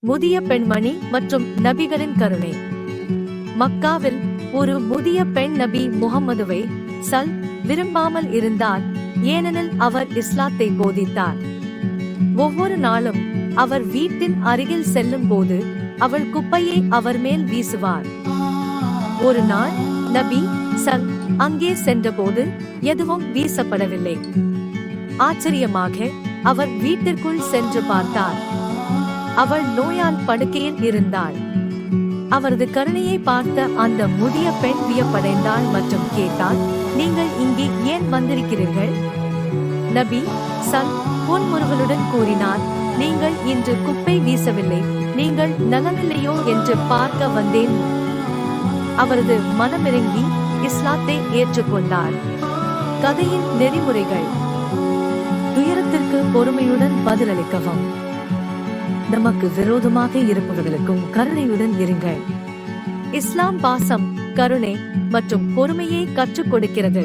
முதிய பெண்மணி மற்றும் நபிகளின் கருணை. மக்காவில் ஒரு முதிய பெண் நபி முகம்மதுவை விரும்பாமல் இருந்தார், ஏனெனில் அவர் இஸ்லாத்தை போதித்தார். ஒவ்வொரு நாளும் அவர் வீட்டின் அருகில் செல்லும் போது அவள் குப்பையை அவர் மேல் வீசுவார். ஒரு நாள் நபி அங்கே சென்றபோது எதுவும் வீசப்படவில்லை. ஆச்சரியமாக அவர் வீட்டிற்குள் சென்று பார்த்தார். அவள் நோயால் படுக்கையில் இருந்தாள். அவரது கருணையை பார்த்த அந்த முதிய பெண் வியப்படைந்தாள் மற்றும் கேட்டாள், நீங்கள் இங்கே ஏன் வந்திருக்கிறீர்கள்? நபி புன்முறுவலுடன் கூறினார், நீங்கள் இன்று குப்பை வீசவில்லை, நீங்கள் நலமில்லையோ என்று பார்க்க வந்தேன். அவரது மனமிறங்கி இஸ்லாத்தை ஏற்றுக்கொண்டார். கதையின் நெறிமுறைகள். துயரத்திற்கு பொறுமையுடன் பதிலளிக்கவும். நமக்கு விரோதமாக இருப்பவர்களுக்கும் கருணையுடன் இருங்கள். இஸ்லாம் பாசம், கருணை மற்றும் பொறுமையை கற்றுக் கொடுக்கிறது.